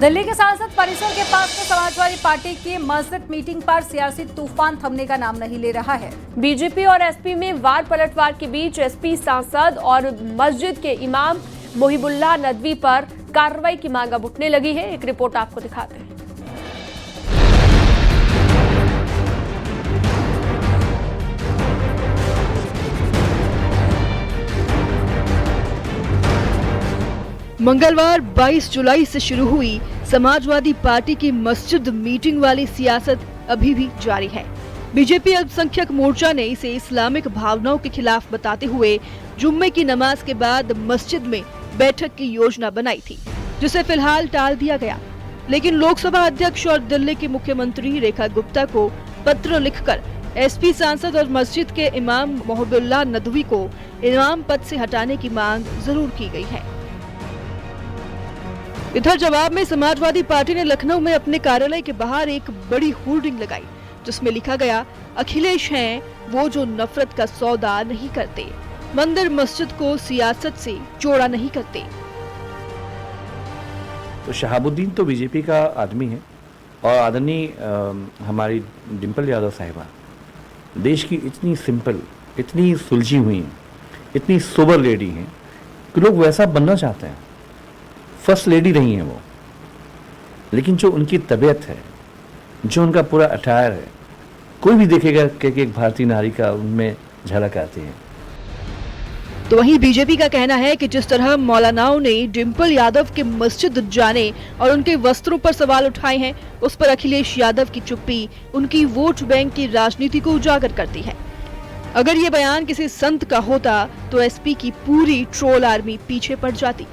दिल्ली के संसद परिसर के पास में समाजवादी पार्टी की मस्जिद मीटिंग पर सियासी तूफान थमने का नाम नहीं ले रहा है। बीजेपी और एसपी में वार पलटवार के बीच एसपी सांसद और मस्जिद के इमाम मोहिबुल्लाह नदवी पर कार्रवाई की मांग अब उठने लगी है। एक रिपोर्ट आपको दिखाते हैं। मंगलवार 22 जुलाई से शुरू हुई समाजवादी पार्टी की मस्जिद मीटिंग वाली सियासत अभी भी जारी है। बीजेपी अल्पसंख्यक मोर्चा ने इसे इस्लामिक भावनाओं के खिलाफ बताते हुए जुम्मे की नमाज के बाद मस्जिद में बैठक की योजना बनाई थी, जिसे फिलहाल टाल दिया गया। लेकिन लोकसभा अध्यक्ष और दिल्ली की मुख्यमंत्री रेखा गुप्ता को पत्र लिखकर एसपी सांसद और मस्जिद के इमाम मोहिबुल्लाह नदवी को इमाम पद से हटाने की मांग जरूर की गई है। इधर जवाब में समाजवादी पार्टी ने लखनऊ में अपने कार्यालय के बाहर एक बड़ी होर्डिंग लगाई, जिसमें लिखा गया, अखिलेश हैं वो जो नफरत का सौदा नहीं करते, मंदिर मस्जिद को सियासत से जोड़ा नहीं करते। तो शहाबुद्दीन तो बीजेपी का आदमी है और आदरणीय हमारी डिम्पल यादव साहिबा देश की इतनी सिंपल, इतनी सुलझी हुई, इतनी सोबर लेडी हैं कि लोग वैसा बनना चाहते हैं। फर्स्ट लेडी रही हैं वो, लेकिन जो उनकी तबीयत है, जो उनका पूरा अटायर है, कोई भी देखेगा कि एक भारतीय नारी का उनमें झलक आती है। तो वहीं बीजेपी का कहना है कि जिस तरह मौलानाओं ने डिम्पल यादव के मस्जिद जाने और उनके वस्त्रों पर सवाल उठाए हैं, उस पर अखिलेश यादव की चुप्पी उनकी वोट बैंक की राजनीति को उजागर करती है। अगर ये बयान किसी संत का होता तो एसपी की पूरी ट्रोल आर्मी पीछे पड़ जाती।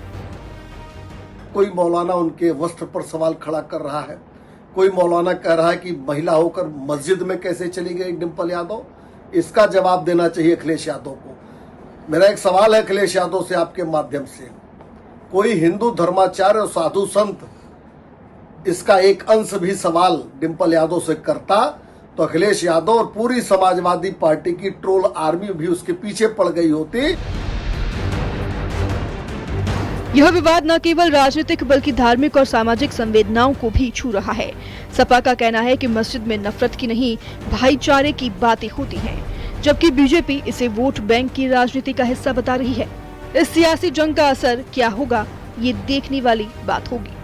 कोई मौलाना उनके वस्त्र पर सवाल खड़ा कर रहा है, कोई मौलाना कह रहा है कि महिला होकर मस्जिद में कैसे चली गई डिम्पल यादव। इसका जवाब देना चाहिए अखिलेश यादव को। मेरा एक सवाल है अखिलेश यादव से आपके माध्यम से, कोई हिंदू धर्माचार्य और साधु संत इसका एक अंश भी सवाल डिम्पल यादव से करता तो अखिलेश यादव और पूरी समाजवादी पार्टी की ट्रोल आर्मी भी उसके पीछे पड़ गई होती। यह विवाद न केवल राजनीतिक बल्कि धार्मिक और सामाजिक संवेदनाओं को भी छू रहा है। सपा का कहना है कि मस्जिद में नफरत की नहीं, भाईचारे की बातें होती हैं, जबकि बीजेपी इसे वोट बैंक की राजनीति का हिस्सा बता रही है। इस सियासी जंग का असर क्या होगा, ये देखने वाली बात होगी।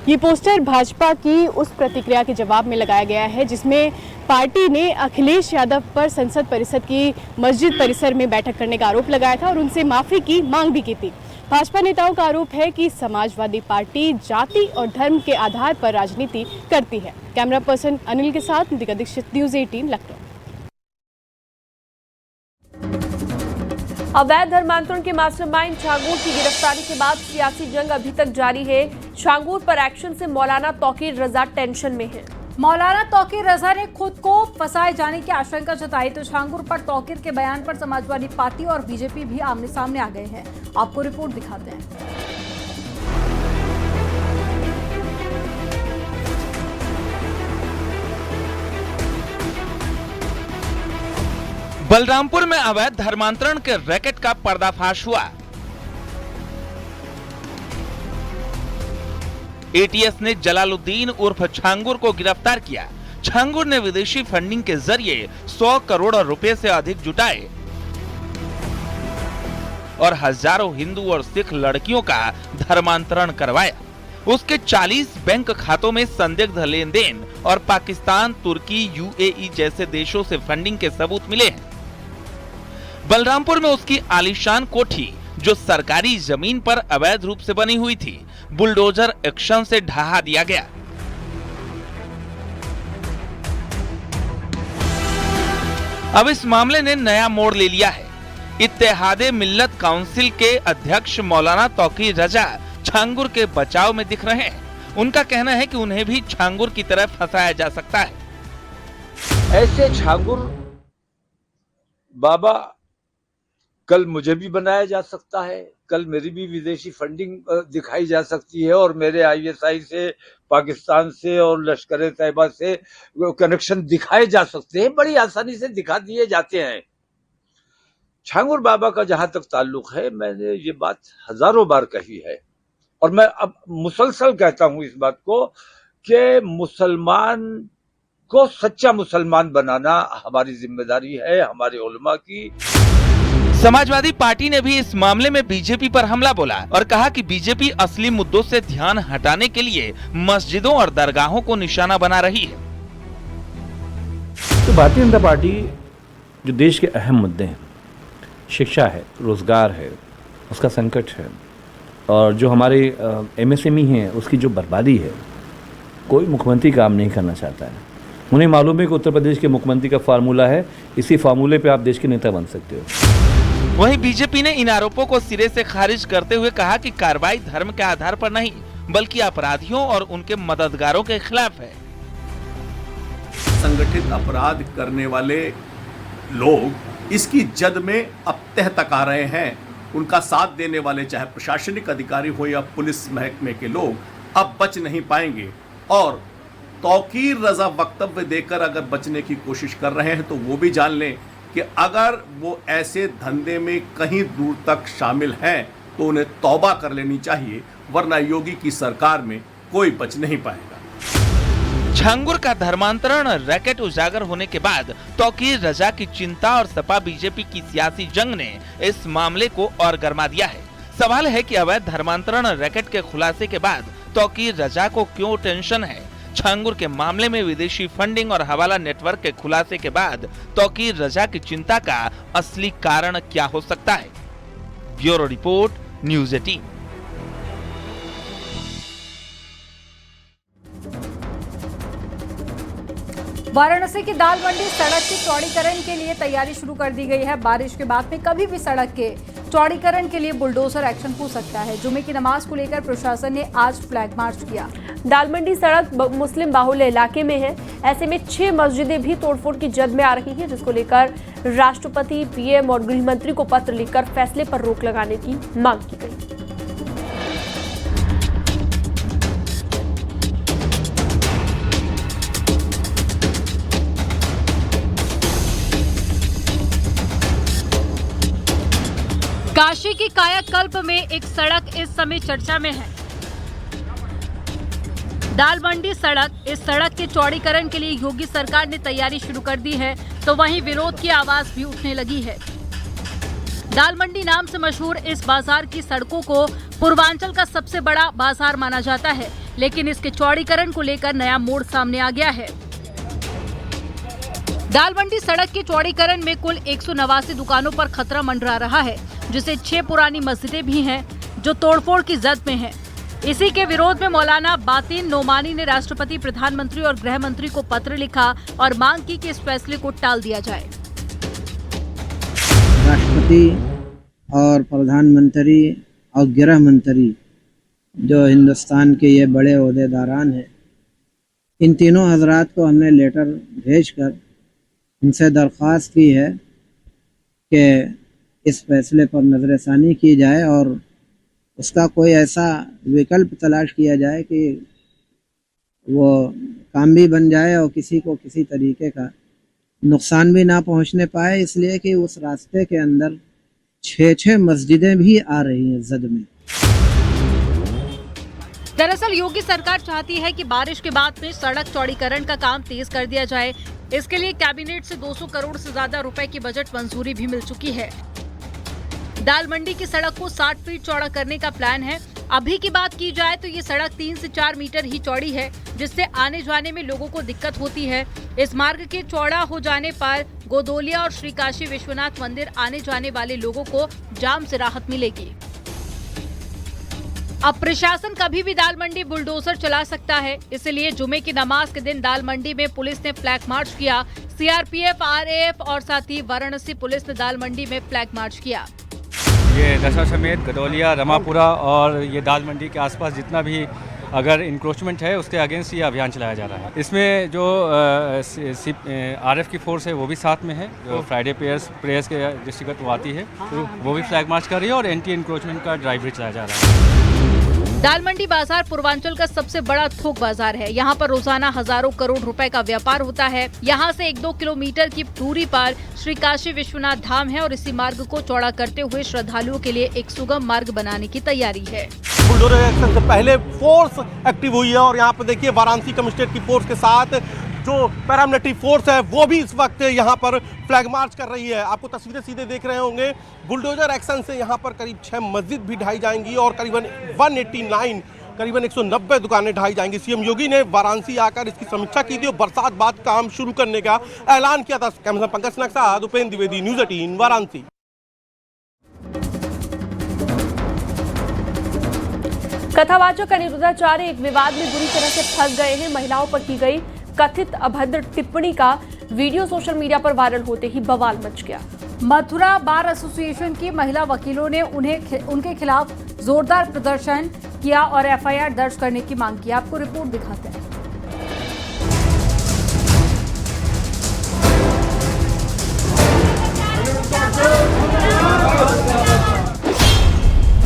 ये पोस्टर भाजपा की उस प्रतिक्रिया के जवाब में लगाया गया है जिसमें पार्टी ने अखिलेश यादव पर संसद परिषद की मस्जिद परिसर में बैठक करने का आरोप लगाया था और उनसे माफी की मांग भी की थी। भाजपा नेताओं का आरोप है कि समाजवादी पार्टी जाति और धर्म के आधार पर राजनीति करती है। कैमरा पर्सन अनिल के साथ नितिका दीक्षित, न्यूज़ 18 लखनऊ। अवैध धर्मांतरण के मास्टरमाइंड छांगूर की गिरफ्तारी के बाद सियासी जंग अभी तक जारी है। छांगूर पर एक्शन से मौलाना तौकीर रजा टेंशन में है। मौलाना तौकीर रजा ने खुद को फंसाए जाने की आशंका जताई तो छांगूर पर तौकीर के बयान पर समाजवादी पार्टी और बीजेपी भी आमने सामने आ गए हैं। आपको रिपोर्ट दिखाते हैं। बलरामपुर में अवैध धर्मांतरण के रैकेट का पर्दाफाश हुआ। एटीएस ने जलालुद्दीन उर्फ छांगुर को गिरफ्तार किया। छांगुर ने विदेशी फंडिंग के जरिए 100 करोड़ रुपए से अधिक जुटाए और हजारों हिंदू और सिख लड़कियों का धर्मांतरण करवाया। उसके 40 बैंक खातों में संदिग्ध लेन देन और पाकिस्तान, तुर्की, यूएई जैसे देशों से फंडिंग के सबूत मिले हैं। बलरामपुर में उसकी आलीशान कोठी, जो सरकारी जमीन पर अवैध रूप से बनी हुई थी, बुलडोजर एक्शन से ढहा दिया गया। अब इस मामले ने नया मोड़ ले लिया है। इत्तेहादे मिल्लत काउंसिल के अध्यक्ष मौलाना तौकीर रजा छांगुर के बचाव में दिख रहे हैं। उनका कहना है कि उन्हें भी छांगुर की तरह फंसाया जा सकता है। ऐसे छांगुर बाबा कल मुझे भी बनाया जा सकता है, कल मेरी भी विदेशी फंडिंग दिखाई जा सकती है और मेरे आईएसआई से, पाकिस्तान से और लश्कर तैयबा से कनेक्शन दिखाए जा सकते हैं। बड़ी आसानी से दिखा दिए जाते हैं। छांगुर बाबा का जहां तक ताल्लुक है, मैंने ये बात हजारों बार कही है और मैं अब मुसलसल कहता हूं इस बात को कि मुसलमान को सच्चा मुसलमान बनाना हमारी जिम्मेदारी है, हमारे उलमा की। समाजवादी पार्टी ने भी इस मामले में बीजेपी पर हमला बोला और कहा कि बीजेपी असली मुद्दों से ध्यान हटाने के लिए मस्जिदों और दरगाहों को निशाना बना रही है। तो भारतीय जनता पार्टी जो देश के अहम मुद्दे हैं, शिक्षा है, रोजगार है, उसका संकट है, और जो हमारे एमएसएमई हैं उसकी जो बर्बादी है, कोई मुख्यमंत्री काम नहीं करना चाहता है। उन्हें मालूम है कि उत्तर प्रदेश के मुख्यमंत्री का फार्मूला है, इसी फार्मूले पे आप देश के नेता बन सकते हो। वहीं बीजेपी ने इन आरोपों को सिरे से खारिज करते हुए कहा कि कार्रवाई धर्म के आधार पर नहीं बल्कि अपराधियों और उनके मददगारों के खिलाफ है। संगठित अपराध करने वाले लोग इसकी जद में अब तह तक आ रहे हैं। उनका साथ देने वाले चाहे प्रशासनिक अधिकारी हो या पुलिस महकमे के लोग अब बच नहीं पाएंगे, और तौकीर रजा वक्तव्य देकर अगर बचने की कोशिश कर रहे हैं तो वो भी जान लें कि अगर वो ऐसे धंधे में कहीं दूर तक शामिल हैं तो उन्हें तौबा कर लेनी चाहिए, वरना योगी की सरकार में कोई बच नहीं पाएगा। छांगुर का धर्मांतरण रैकेट उजागर होने के बाद तौकीर रजा की चिंता और सपा बीजेपी की सियासी जंग ने इस मामले को और गर्मा दिया है। सवाल है कि अवैध धर्मांतरण रैकेट के खुलासे के बाद तौकीर रजा को क्यों टेंशन है। छांगुर के मामले में विदेशी फंडिंग और हवाला नेटवर्क के खुलासे के बाद तौकीर रजा की चिंता का असली कारण क्या हो सकता है। Bureau report, news 18। वाराणसी की दाल मंडी सड़क के चौड़ीकरण के लिए तैयारी शुरू कर दी गई है। बारिश के बाद में कभी भी सड़क के चौड़ीकरण के लिए बुलडोजर एक्शन हो सकता है। जुमे की नमाज को लेकर प्रशासन ने आज फ्लैग मार्च किया। दाल मंडी सड़क मुस्लिम बाहुल्य इलाके में है, ऐसे में 6 मस्जिदें भी तोड़फोड़ की जद में आ रही हैं, जिसको लेकर राष्ट्रपति, पीएम और गृह मंत्री को पत्र लिखकर फैसले पर रोक लगाने की मांग की गई। काशी की कायाकल्प में एक सड़क इस समय चर्चा में है। दाल मंडी सड़क, इस सड़क के चौड़ीकरण के लिए योगी सरकार ने तैयारी शुरू कर दी है, तो वहीं विरोध की आवाज भी उठने लगी है। दाल मंडी नाम से मशहूर इस बाजार की सड़कों को पूर्वांचल का सबसे बड़ा बाजार माना जाता है, लेकिन इसके चौड़ीकरण को लेकर नया मोड़ सामने आ गया है। दाल मंडी सड़क के चौड़ीकरण में कुल 189 दुकानों पर खतरा मंडरा रहा है, जिसे 6 पुरानी मस्जिदें भी हैं जो तोड़फोड़ की जद में हैं। इसी के विरोध में मौलाना बातिन नोमानी ने राष्ट्रपति, प्रधानमंत्री और गृह मंत्री को पत्र लिखा और मांग की कि इस फैसले को टाल दिया जाए। राष्ट्रपति और प्रधानमंत्री और गृह मंत्री जो हिंदुस्तान के ये बड़े ओहदेदारान हैं, इन तीनों हजरात को हमने लेटर भेजकर इनसे दरख्वास्त की है कि इस फैसले पर नज़रसानी की जाए और उसका कोई ऐसा विकल्प तलाश किया जाए कि वो काम भी बन जाए और किसी को किसी तरीके का नुकसान भी ना पहुंचने पाए, इसलिए कि उस रास्ते के अंदर 6 मस्जिदें भी आ रही हैं जद में। दरअसल योगी सरकार चाहती है कि बारिश के बाद में सड़क चौड़ीकरण का काम तेज कर दिया जाए। इसके लिए कैबिनेट से 200 करोड़ से ज्यादा रुपए की बजट मंजूरी भी मिल चुकी है। दाल मंडी की सड़क को 60 फीट चौड़ा करने का प्लान है। अभी की बात की जाए तो ये सड़क 3 से 4 मीटर ही चौड़ी है, जिससे आने जाने में लोगों को दिक्कत होती है। इस मार्ग के चौड़ा हो जाने पर गोदोलिया और श्री काशी विश्वनाथ मंदिर आने जाने वाले लोगों को जाम से राहत मिलेगी। अब प्रशासन कभी भी दाल मंडी बुलडोजर चला सकता है, इसलिए जुमे की नमाज के दिन दाल मंडी में पुलिस ने फ्लैग मार्च किया। सीआरपीएफ, आरएएफ और साथ ही वाराणसी पुलिस ने दाल मंडी में फ्लैग मार्च किया। ये दशाश्वमेध, गदौलिया, रमापुरा और ये दाल मंडी के आसपास जितना भी अगर इंक्रोचमेंट है उसके अगेंस्ट ये अभियान चलाया जा रहा है। इसमें जो आरएफ की फोर्स है वो भी साथ में है, जो फ्राइडे प्रेयर्स के दृष्टिगत वो आती है, तो वो भी फ्लैग मार्च कर रही है और एंटी इंक्रोचमेंट का ड्राइव भी चलाया जा रहा है। दाल मंडी बाजार पूर्वांचल का सबसे बड़ा थोक बाजार है। यहाँ पर रोजाना हजारों करोड़ रुपए का व्यापार होता है। यहाँ से 1-2 किलोमीटर की दूरी पर श्री काशी विश्वनाथ धाम है और इसी मार्ग को चौड़ा करते हुए श्रद्धालुओं के लिए एक सुगम मार्ग बनाने की तैयारी है। बुलडोजर एक्शन से पहले फोर्स एक्टिव हुई है और यहाँ पर देखिए वाराणसी कमिश्नरेट की फोर्स के साथ जो पैरामिलिट्री फोर्स है वो भी इस वक्त यहाँ पर फ्लैग मार्च कर रही है। आपको तस्वीरें सीधे देख रहे होंगे। बुलडोजर एक्शन से यहाँ पर करीब 6 मस्जिद भी ढाई जाएंगी और करीबन 189 करीबन 190 दुकानें ढाई जाएंगी। सीएम योगी ने वाराणसी आकर इसकी समीक्षा की थी और बरसात बाद काम शुरू करने का ऐलान किया था। कैमरा पंकज सिन्हा के साथ उपेंद्र द्विवेदी, न्यूज़ 18 वाराणसी। कथावाचक अनिरुद्धाचार्य एक विवाद में बुरी तरह से फंस गए हैं। महिलाओं पर की गई कथित अभद्र टिप्पणी का वीडियो सोशल मीडिया पर वायरल होते ही बवाल मच गया। मथुरा बार एसोसिएशन की महिला वकीलों ने उनके खिलाफ जोरदार प्रदर्शन किया और एफआईआर दर्ज करने की मांग की। आपको रिपोर्ट दिखाते हैं।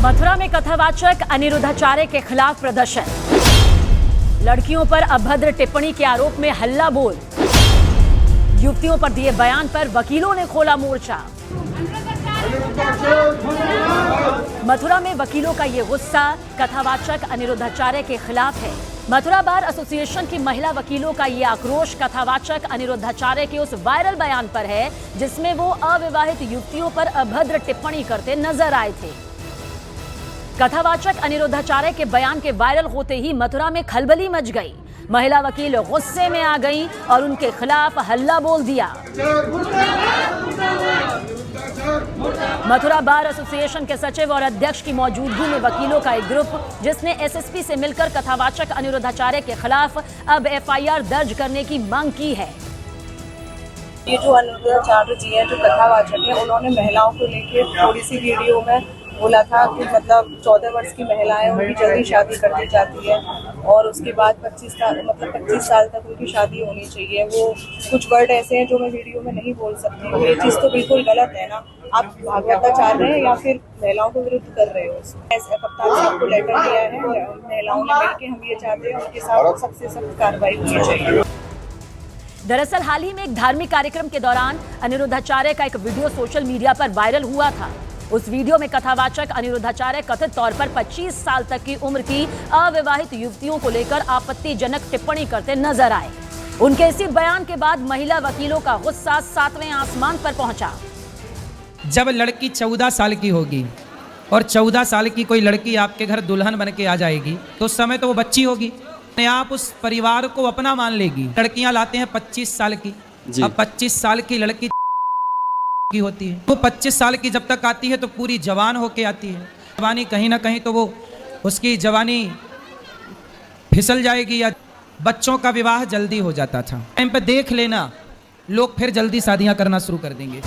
मथुरा में कथावाचक अनिरुद्धाचार्य के खिलाफ प्रदर्शन, लड़कियों पर अभद्र टिप्पणी के आरोप में हल्ला बोल, युवतियों पर दिए बयान पर वकीलों ने खोला मोर्चा। मथुरा में वकीलों का ये गुस्सा कथावाचक अनिरुद्धाचार्य के खिलाफ है। मथुरा बार एसोसिएशन की महिला वकीलों का ये आक्रोश कथावाचक अनिरुद्धाचार्य के उस वायरल बयान पर है जिसमें वो अविवाहित युवतियों पर अभद्र टिप्पणी करते नजर आए थे। कथावाचक अनिरुद्धाचार्य के बयान के वायरल होते ही मथुरा में खलबली मच गई। महिला वकील गुस्से में आ गईं और उनके खिलाफ हल्ला बोल दिया। मथुरा बार एसोसिएशन के सचिव और अध्यक्ष की मौजूदगी में वकीलों का एक ग्रुप जिसने एसएसपी से मिलकर कथावाचक अनिरुद्धाचार्य के खिलाफ अब एफआईआर दर्ज करने की मांग की है। ये जो अनिरुद्धाचार्य जी हैं, जो कथावाचक हैं, उन्होंने महिलाओं को लेकर थोड़ी सी वीडियो में बोला था कि मतलब 14 वर्ष की महिलाएं उनकी जल्दी शादी कर दी जाती है और उसके बाद 25 साल तक उनकी शादी होनी चाहिए। वो कुछ वर्ड ऐसे हैं जो मैं वीडियो में नहीं बोल सकती हूँ। ये चीज़ तो बिल्कुल गलत है ना। आप भागवताचार रहे हैं या फिर महिलाओं को विरुद्ध कर रहे हो। कप्तान साहब को लेटर दिया है, महिलाओं ने मिलकर हम ये चाहते हैं उनके साथ सबसे सख्त कार्रवाई होनी चाहिए। दरअसल हाल ही में एक धार्मिक कार्यक्रम के दौरान अनिरुद्धाचार्य का एक वीडियो सोशल मीडिया पर वायरल हुआ था। उस वीडियो में कथावाचक अनिरुद्धाचार्य कथित तौर पर 25 साल तक की उम्र की अविवाहित युवतियों को लेकर आपत्तिजनक टिप्पणी करते नजर आए। उनके इसी बयान के बाद महिला वकीलों का गुस्सा 7वें आसमान पर पहुंचा। जब लड़की 14 साल की होगी और 14 साल की कोई लड़की आपके घर दुल्हन बन के आ जाएगी तो उस समय तो वो बच्ची होगी, आप उस परिवार को अपना मान लेगी। लड़कियां लाते हैं 25 साल की, अब 25 साल की लड़की की होती है, वो 25 साल की जब तक आती है तो पूरी जवान होके आती है। जवानी कहीं ना कहीं तो वो उसकी जवानी फिसल जाएगी या बच्चों का विवाह जल्दी हो जाता था। टाइम पे देख लेना, लोग फिर जल्दी शादियां करना शुरू कर देंगे।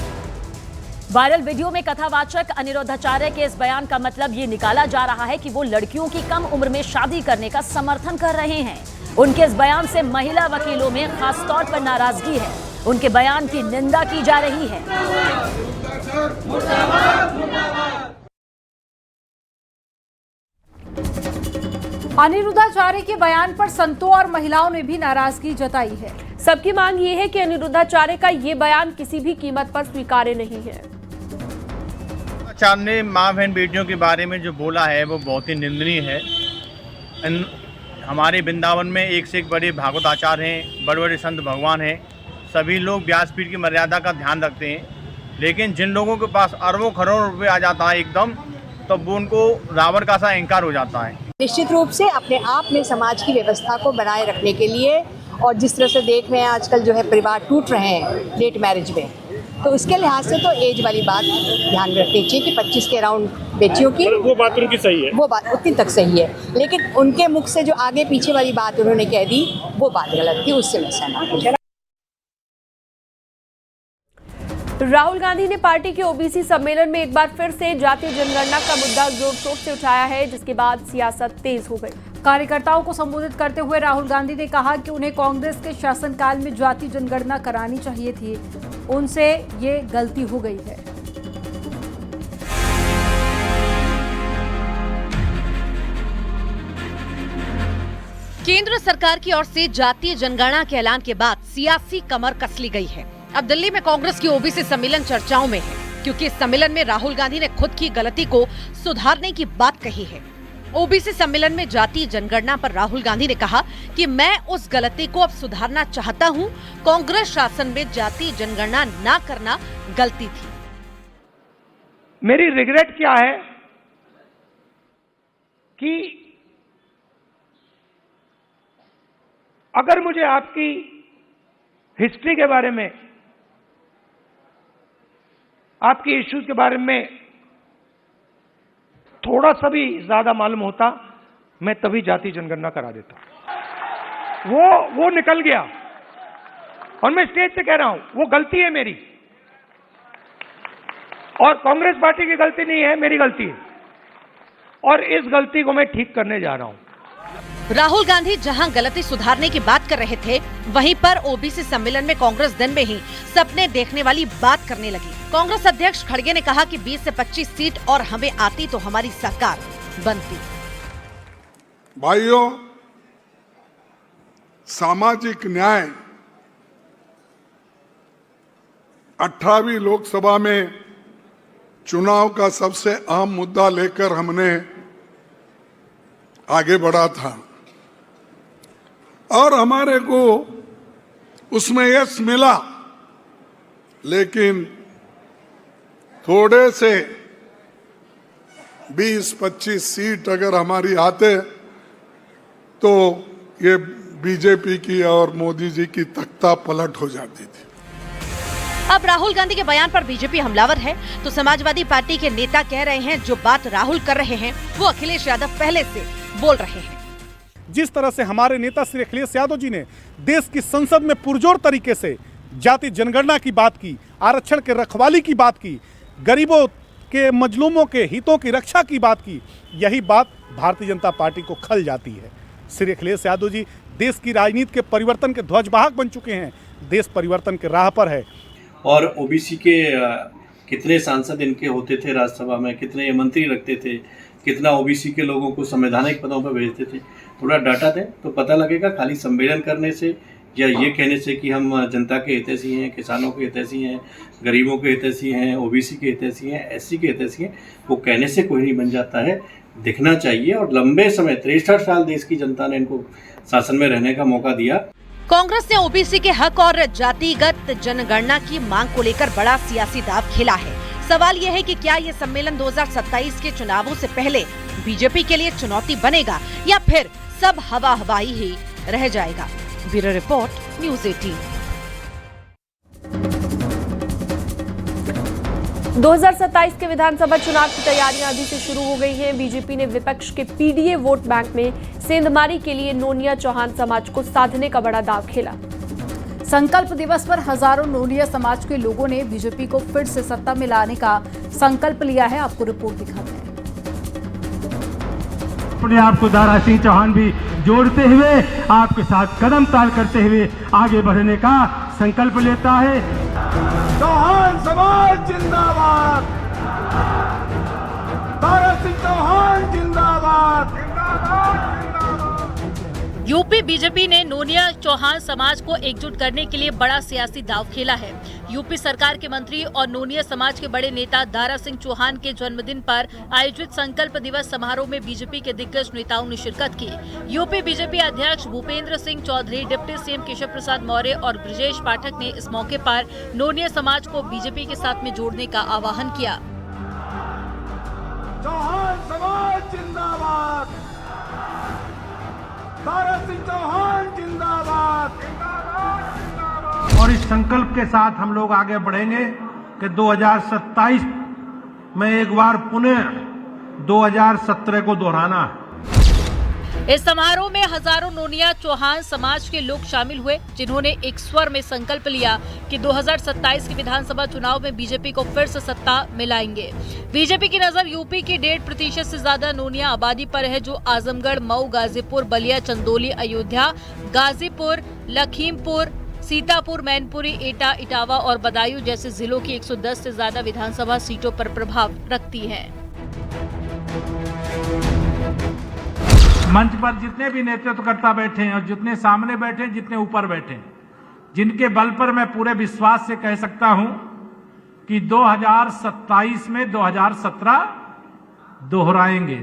वायरल वीडियो में कथावाचक अनिरुद्धाचार्य के इस बयान का मतलब ये निकाला जा रहा है कि वो लड़कियों की कम उम्र में शादी करने का समर्थन कर रहे हैं। उनके इस बयान से महिला वकीलों में खास तौर पर नाराजगी है। उनके बयान की निंदा की जा रही है। अनिरुद्धाचार्य के बयान पर संतों और महिलाओं ने भी नाराजगी जताई है। सबकी मांग ये है कि अनिरुद्धाचार्य का ये बयान किसी भी कीमत पर स्वीकार्य नहीं है। आचार्य ने माँ बहन बेटियों के बारे में जो बोला है वो बहुत ही निंदनीय है। हमारे वृंदावन में एक से एक बड़े भागवत आचार्य हैं, बड़े बड़े संत भगवान हैं। सभी लोग व्यासपीठ की मर्यादा का ध्यान रखते हैं, लेकिन जिन लोगों के पास अरबों करोड़ों रुपए आ जाता है एकदम, तब वो उनको रावण का सा अहंकार हो जाता है। निश्चित रूप से अपने आप में समाज की व्यवस्था को बनाए रखने के लिए, और जिस तरह से देख रहे हैं आजकल जो है परिवार टूट रहे हैं लेट मैरिज में, तो इसके लिहाज से तो एज वाली बात ध्यान में रखनी चाहिए कि 25 के अराउंड बेटियों की, वो बात उनकी सही है, वो बात उतनी तक सही है, लेकिन उनके मुख से जो आगे पीछे वाली बात उन्होंने कह दी वो बात गलत थी, उससे मैं सहमत हूं। राहुल गांधी ने पार्टी के ओबीसी सम्मेलन में एक बार फिर से जातीय जनगणना का मुद्दा जोर शोर से उठाया है, जिसके बाद सियासत तेज हो गई। कार्यकर्ताओं को संबोधित करते हुए राहुल गांधी ने कहा कि उन्हें कांग्रेस के शासनकाल में जातीय जनगणना करानी चाहिए थी, उनसे ये गलती हो गई है। केंद्र सरकार की ओर से जातीय जनगणना के ऐलान के बाद सियासी कमर कस ली गई है। अब दिल्ली में कांग्रेस की ओबीसी सम्मेलन चर्चाओं में है, क्योंकि इस सम्मेलन में राहुल गांधी ने खुद की गलती को सुधारने की बात कही है। ओबीसी सम्मेलन में जातीय जनगणना पर राहुल गांधी ने कहा कि मैं उस गलती को अब सुधारना चाहता हूं। कांग्रेस शासन में जातीय जनगणना न करना गलती थी। मेरी रिग्रेट क्या है कि अगर मुझे आपकी हिस्ट्री के बारे में, आपकी इश्यूज के बारे में थोड़ा सा भी ज्यादा मालूम होता, मैं तभी जाति जनगणना करा देता। वो निकल गया और मैं स्टेज से कह रहा हूं, वो गलती है मेरी, और कांग्रेस पार्टी की गलती नहीं है, मेरी गलती है, और इस गलती को मैं ठीक करने जा रहा हूं। राहुल गांधी जहां गलती सुधारने की बात कर रहे थे, वहीं पर ओबीसी सम्मेलन में कांग्रेस दिन में ही सपने देखने वाली बात करने लगी। कांग्रेस अध्यक्ष खड़गे ने कहा कि 20 से 25 सीट और हमें आती तो हमारी सरकार बनती। भाइयों, सामाजिक न्याय 18वीं लोकसभा में चुनाव का सबसे अहम मुद्दा लेकर हमने आगे बढ़ा था और हमारे को उसमें यश मिला, लेकिन थोड़े से 20-25 सीट अगर हमारी आते तो ये बीजेपी की और मोदी जी की तख्ता पलट हो जाती थी। अब राहुल गांधी के बयान पर बीजेपी हमलावर है, तो समाजवादी पार्टी के नेता कह रहे हैं जो बात राहुल कर रहे हैं वो अखिलेश यादव पहले से बोल रहे हैं। जिस तरह से हमारे नेता श्री अखिलेश यादव जी ने देश की संसद में पुरजोर तरीके से जाति जनगणना की बात की, आरक्षण के रखवाली की बात की, गरीबों के मजलूमों के हितों की रक्षा की बात की, यही बात भारतीय जनता पार्टी को खल जाती है। श्री अखिलेश यादव जी देश की राजनीति के परिवर्तन के ध्वजवाहक बन चुके हैं, देश परिवर्तन के राह पर है। और ओबीसी के कितने सांसद इनके होते थे राज्यसभा में, कितने मंत्री रखते थे, कितना ओबीसी के लोगों को संवैधानिक पदों पर भेजते थे, थोड़ा डाटा दें तो पता लगेगा। खाली सम्मेलन करने से या ये कहने से कि हम जनता के हितैषी हैं, किसानों के हितैषी हैं, गरीबों के हितैषी हैं, ओबीसी के हितैषी हैं, एससी के हितैषी हैं, वो कहने से कोई नहीं बन जाता है। दिखना चाहिए। और लंबे समय 63 साल देश की जनता ने इनको शासन में रहने का मौका दिया। कांग्रेस ने ओबीसी के हक और जातिगत जनगणना की मांग को लेकर बड़ा सियासी दांव खेला है। सवाल यह है कि क्या ये सम्मेलन 2027 के चुनावों से पहले बीजेपी के लिए चुनौती बनेगा या फिर सब हवा हवाई ही रह जाएगा। Bureau report, news 18। 2027 के विधानसभा चुनाव की तैयारियां अभी से शुरू हो गई हैं। बीजेपी ने विपक्ष के पीडीए वोट बैंक में सेंधमारी के लिए नोनिया चौहान समाज को साधने का बड़ा दांव खेला। संकल्प दिवस पर हजारों नोनिया समाज के लोगों ने बीजेपी को फिर से सत्ता में लाने का संकल्प लिया है। आपको रिपोर्ट दिखाते हैं। अपने आप को दारा सिंह चौहान भी जोड़ते हुए आपके साथ कदम ताल करते हुए आगे बढ़ने का संकल्प लेता है। चौहान समाज जिंदाबाद, दारा सिंह चौहान जिंदाबाद। यूपी बीजेपी ने नोनिया चौहान समाज को एकजुट करने के लिए बड़ा सियासी दांव खेला है। यूपी सरकार के मंत्री और नोनिया समाज के बड़े नेता दारा सिंह चौहान के जन्मदिन पर आयोजित संकल्प दिवस समारोह में बीजेपी के दिग्गज नेताओं ने शिरकत की। यूपी बीजेपी अध्यक्ष भूपेंद्र सिंह चौधरी, डिप्टी सीएम केशव प्रसाद मौर्य और ब्रजेश पाठक ने इस मौके पर नोनिया समाज को बीजेपी के साथ में जोड़ने का आह्वान किया। चौहान समाज जिंदाबाद, दारा सिंह चौहान जिंदाबाद। और इस संकल्प के साथ हम लोग आगे बढ़ेंगे कि 2027 में एक बार पुनः 2017 को दोहराना है। इस समारोह में हजारों नोनिया चौहान समाज के लोग शामिल हुए, जिन्होंने एक स्वर में संकल्प लिया कि 2027 के विधानसभा चुनाव में बीजेपी को फिर से सत्ता में लाएंगे। बीजेपी की नजर यूपी की 1.5% से ज्यादा नोनिया आबादी पर है, जो आजमगढ़, मऊ, गाजीपुर, बलिया, चंदौली, अयोध्या, गाजीपुर, लखीमपुर, सीतापुर, मैनपुरी, एटा, इटावा और बदायूं जैसे जिलों की 110 से ज्यादा विधानसभा सीटों पर प्रभाव रखती है। मंच पर जितने भी नेतृत्वकर्ता बैठे हैं और जितने सामने बैठे हैं, जितने ऊपर बैठे हैं, जिनके बल पर मैं पूरे विश्वास से कह सकता हूं कि 2027 में 2017 दोहराएंगे।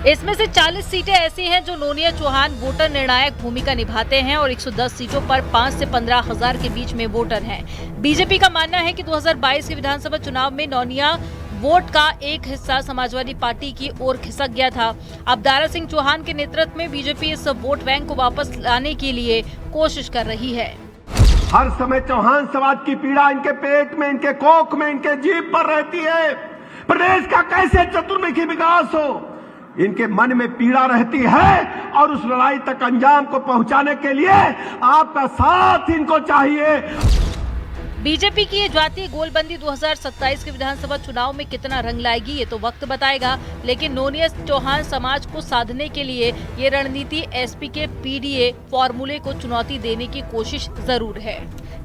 इसमें से 40 सीटें ऐसी हैं जो नोनिया चौहान वोटर निर्णायक भूमिका निभाते हैं और 110 सीटों पर 5 से 15 हजार के बीच में वोटर हैं। बीजेपी का मानना है कि 2022 के विधानसभा चुनाव में नोनिया वोट का एक हिस्सा समाजवादी पार्टी की ओर खिसक गया था। अब दारा सिंह चौहान के नेतृत्व में बीजेपी इस वोट बैंक को वापस लाने के लिए कोशिश कर रही है। हर समय चौहान समाज की पीड़ा इनके पेट में, इनके कोख में, इनके जीभ पर रहती है। प्रदेश का कैसे चतुर्मुखी विकास हो, इनके मन में पीड़ा रहती है और उस लड़ाई तक अंजाम को पहुंचाने के लिए आपका साथ इनको चाहिए। बीजेपी की ये जातीय गोलबंदी 2027 के विधानसभा चुनाव में कितना रंग लाएगी ये तो वक्त बताएगा, लेकिन नोनिया चौहान समाज को साधने के लिए ये रणनीति एसपी के पीडीए फॉर्मूले को चुनौती देने की कोशिश जरूर है।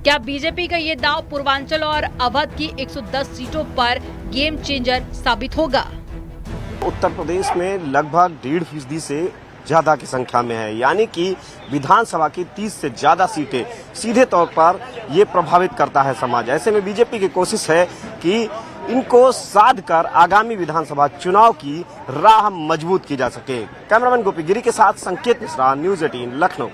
क्या बीजेपी का ये दांव पूर्वांचल और अवध की 110 सीटों पर गेम चेंजर साबित होगा? उत्तर प्रदेश में लगभग 1.5% से ज्यादा की संख्या में है, यानी कि विधानसभा की 30 से ज्यादा सीटें सीधे तौर पर ये प्रभावित करता है समाज। ऐसे में बीजेपी की कोशिश है कि इनको साध कर आगामी विधानसभा चुनाव की राह मजबूत की जा सके। कैमरामैन गोपी गिरी के साथ संकेत मिश्रा, न्यूज़ 18 लखनऊ।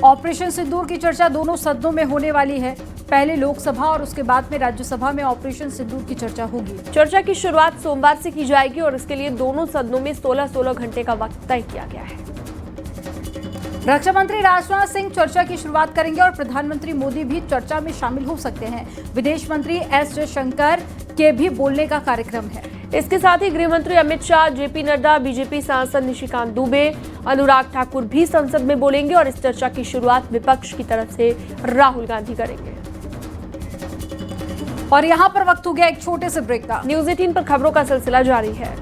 ऑपरेशन सिंदूर की चर्चा दोनों सदनों में होने वाली है। पहले लोकसभा और उसके बाद में राज्यसभा में ऑपरेशन सिंदूर की चर्चा होगी। चर्चा की शुरुआत सोमवार से की जाएगी और इसके लिए दोनों सदनों में 16-16 घंटे का वक्त तय किया गया है। रक्षा मंत्री राजनाथ सिंह चर्चा की शुरुआत करेंगे और प्रधानमंत्री मोदी भी चर्चा में शामिल हो सकते हैं। विदेश मंत्री एस जयशंकर के भी बोलने का कार्यक्रम है। इसके साथ ही गृह मंत्री अमित शाह, जेपी नड्डा, बीजेपी सांसद निशिकांत दुबे, अनुराग ठाकुर भी संसद में बोलेंगे और इस चर्चा की शुरुआत विपक्ष की तरफ से राहुल गांधी करेंगे। और यहाँ पर वक्त हो गया एक छोटे से ब्रेक का। न्यूज़ 18 पर खबरों का सिलसिला जारी है।